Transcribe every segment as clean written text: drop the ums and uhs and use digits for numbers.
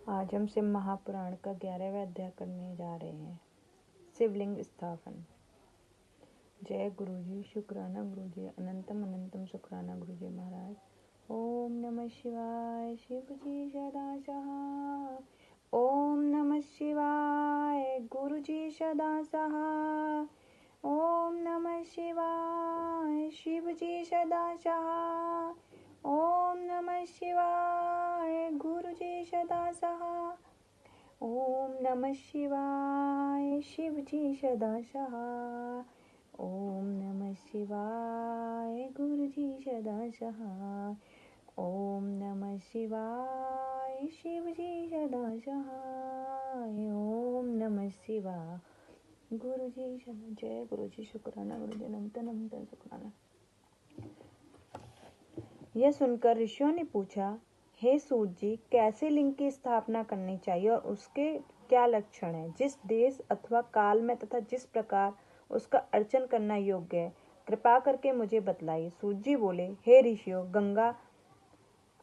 आज हम शिव महापुराण का 11वां अध्याय करने जा रहे हैं। शिवलिंग स्थापन। जय गुरुजी, शुक्राना गुरुजी, अनंतम अनंतम शुक्राना गुरुजी महाराज। ओम नमः शिवाय। शिव जी सदा सहाय। ओम नमः शिवाय। गुरुजी सदा सहाय। ओम नमः शिवाय। शिव जी सदा सहाय। ओम नमः शिवाय। गुरुजी सदा सहाय। ओम नमः शिवाय। शिव जी सदा सहाय। ओम नमः शिवाय। गुरुजी सदा सहाय। ओम नमः शिवाय। शिव जी सदा सहाय। ओम नमः शिवाय। गुरुजी सदा। जय गुरुजी, शुक्राना गुरुजी, अनंत अनंत शुक्राना। यह सुनकर ऋषियों ने पूछा, हे सूत जी, कैसे लिंग की स्थापना करनी चाहिए और उसके क्या लक्षण हैं? जिस देश अथवा काल में तथा जिस प्रकार उसका अर्चन करना योग्य है, कृपा करके मुझे बतलाइए। सूत जी बोले, हे ऋषियों, गंगा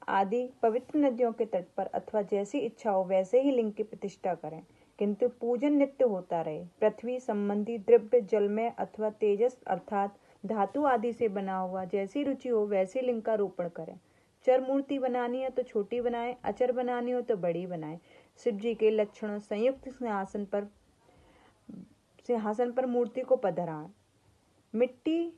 आदि पवित्र नदियों के तट पर अथवा जैसी इच्छा हो वैसे ही लिंग की प्रतिष्ठा करें, किंतु पूजन नित्य होता रहे। पृथ्वी संबंधी द्रव्य, जलमय अथवा तेजस अर्थात धातु आदि से बना हुआ जैसी रुचि हो वैसे लिंग का रोपण करें। चर मूर्ति बनानी है तो छोटी बनाएं, अचर बनानी हो तो बड़ी बनाएं। शिव जी के लक्षणों संयुक्त सिंहासन पर मूर्ति को पधराएं। मिट्टी,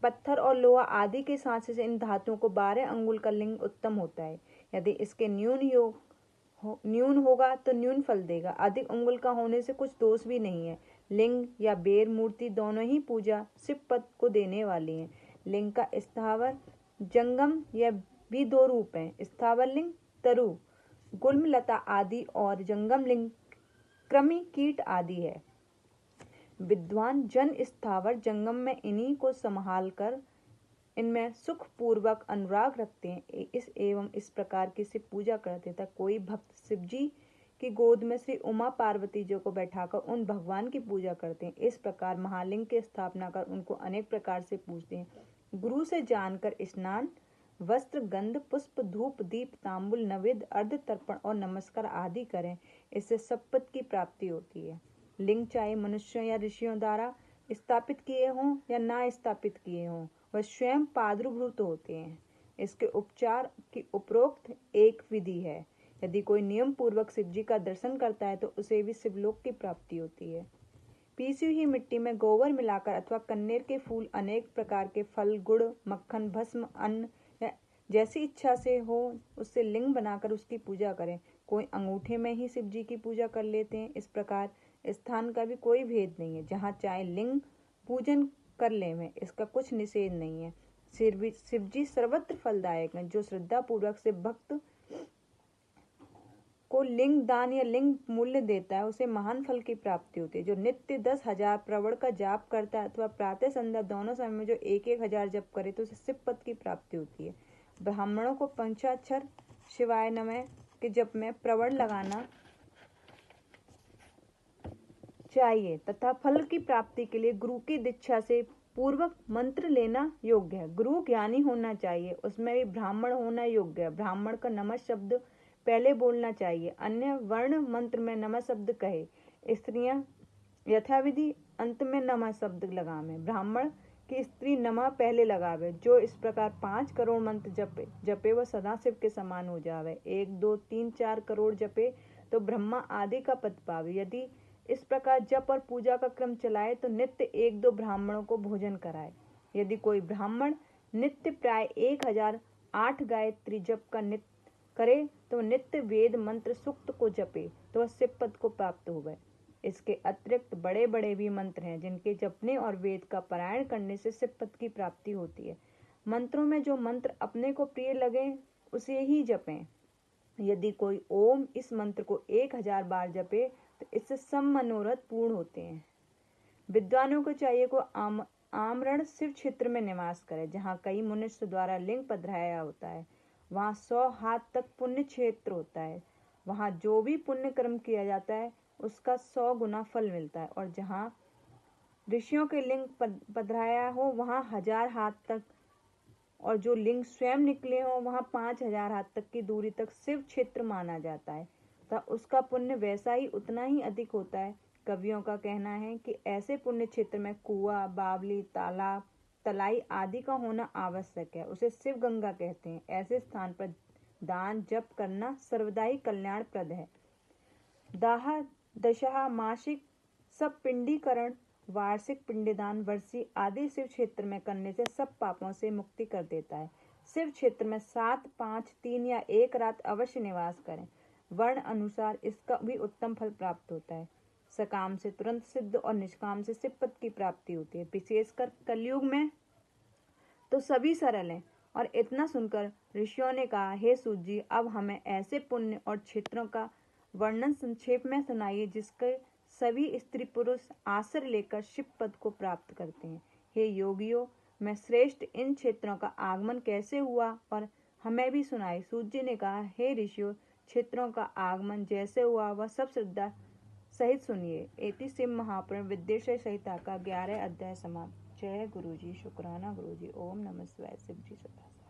पत्थर और लोहा आदि के सांचे से इन धातुओं को 12 अंगुल का लिंग उत्तम होता है। यदि इसके न्यून होगा तो न्यून फल देगा। अधिक अंगुल का होने से कुछ दोष भी नहीं है। लिंग या बेर मूर्ति दोनों ही पूजा शिव पद को देने वाली है। लिंग का स्थावर, जंगम यह भी 2 रूप हैं। स्थावर लिंग तरु, गुल्म लता आदि और जंगम लिंग कृमि, कीट आदि है। विद्वान जन स्थावर जंगम में इन्हीं को संभाल कर इनमें सुख पूर्वक अनुराग रखते हैं। इस प्रकार की शिव पूजा करते तक कोई भक्त शिव जी की गोद में श्री उमा पार्वती जी को बैठाकर उन भगवान की पूजा करते हैं। इस प्रकार महालिंग की स्थापना कर उनको अनेक प्रकार से पूजते हैं। गुरु से जानकर स्नान, वस्त्र, गंध, पुष्प, धूप, दीप, तांबुल, नैवेद्य, अर्ध तर्पण और नमस्कार आदि करें। इससे सत्पथ की प्राप्ति होती है। लिंग चाहे मनुष्यों या ऋषियों द्वारा स्थापित किए हों या ना स्थापित किए हों, वह स्वयं पादुभूत होते हैं। इसके उपचार की उपरोक्त एक विधि है। यदि कोई नियम पूर्वक शिव जी का दर्शन करता है तो उसे भी शिवलोक की प्राप्ति होती है। पीसी हुई मिट्टी में गोबर मिलाकर अथवा कन्नेर के फूल, अनेक प्रकार के फल, गुड़, मक्खन, भस्म, अन्न जैसी इच्छा से हो उससे लिंग बनाकर उसकी पूजा करें। कोई अंगूठे में ही शिव जी की पूजा कर लेते हैं। इस प्रकार स्थान का भी कोई भेद नहीं है। जहाँ चाहे लिंग पूजन कर ले में इसका कुछ निषेध नहीं है। शिव जी सर्वत्र फलदायक हैं। जो श्रद्धा पूर्वक से भक्त को लिंग दान या लिंग मूल्य देता है उसे महान फल की प्राप्ति होती है। जो नित्य 10,000 प्रवण का जाप करता है अथवा प्रातः संध्या दोनों समय में जो 1,000 जप करे तो उसे शिव पद की प्राप्ति होती है। ब्राह्मणों को पंचाक्षर शिवाय नमः के जप में प्रवण लगाना चाहिए तथा फल की प्राप्ति के लिए गुरु की दीक्षा से पूर्वक मंत्र लेना योग्य है। गुरु ज्ञानी होना चाहिए, उसमें भी ब्राह्मण होना योग्य है। ब्राह्मण का नमः शब्द पहले बोलना चाहिए, अन्य वर्ण मंत्र में नमः शब्द कहे। स्त्रियां यथाविधि अंत में नमः शब्द लगावे। ब्राह्मण की स्त्री नमः पहले लगावे। जो इस प्रकार 5 करोड़ मंत्र जपे वह सदाशिव के समान हो जावे। 1, 2, 3, 4 करोड़ जपे तो ब्रह्मा आदि का पद पावे। यदि इस प्रकार जप और पूजा का क्रम चलाए तो नित्य 1-2 ब्राह्मणों को भोजन कराए। यदि कोई ब्राह्मण नित्य प्राय 1008 गायत्री जप का नित्य करे तो नित्य वेद मंत्र सूक्त को जपे तो वह शिव पद को प्राप्त होवे। इसके अतिरिक्त बड़े बड़े भी मंत्र हैं जिनके जपने और वेद का पारायण करने से शिव पद की प्राप्ति होती है। मंत्रों में जो मंत्र अपने को प्रिय लगे उसे ही जपें। यदि कोई ओम इस मंत्र को 1000 बार जपे तो इससे सब मनोरथ पूर्ण होते हैं। विद्वानों को चाहिए को आमरण शिव क्षेत्र में निवास करे। जहाँ कई मनुष्य द्वारा लिंग पधराया होता है वहाँ 100 हाथ तक पुण्य क्षेत्र होता है। वहाँ जो भी पुण्य कर्म किया जाता है उसका 100 गुना फल मिलता है। और जहाँ ऋषियों के लिंग पधराया हो वहाँ 1000 हाथ तक और जो लिंग स्वयं निकले हों वहाँ 5,000 हाथ तक की दूरी तक शिव क्षेत्र माना जाता है, तथा उसका पुण्य वैसा ही उतना ही अधिक होता है। कवियों का कहना है कि ऐसे पुण्य क्षेत्र में कुआं, बावली, तालाब, तलाई आदि का होना आवश्यक है, उसे शिव गंगा कहते हैं। ऐसे स्थान पर दान जप करना सर्वदा ही कल्याणप्रद है। दाह, दशा, मासिक, सब पिंडीकरण, वार्षिक पिंडदान, वर्षी आदि शिव क्षेत्र में करने से सब पापों से मुक्ति कर देता है। शिव क्षेत्र में 7, 5, 3 या 1 रात अवश्य निवास करें। वर्ण अनुसार इसका भी उत्तम फल प्राप्त होता है। सकाम से तुरंत सिद्ध और निष्काम से शिव पद की प्राप्ति होती है। विशेषकर कलयुग में तो सभी सरल हैं। और इतना सुनकर ऋषियों ने कहा, हे सूत जी, अब हमें ऐसे पुण्य और क्षेत्रों का वर्णन संक्षेप में सुनाइए जिसके सभी स्त्री पुरुष आश्रय लेकर शिव पद को प्राप्त करते हैं। हे योगियों, मैं श्रेष्ठ इन क्षेत्रों का आगमन कैसे हुआ और हमें भी सुनाए। सूत जी ने कहा, हे ऋषियों, क्षेत्रों का आगमन जैसे हुआ वह सब श्रद्धा सहित सुनिए। इति शिव महापुराण विद्येश्वर संहिता का 11 अध्याय समाप्त। जय गुरु जी, शुक्राना गुरु जी। ओम नमः शिवाय। शिव जी सदा।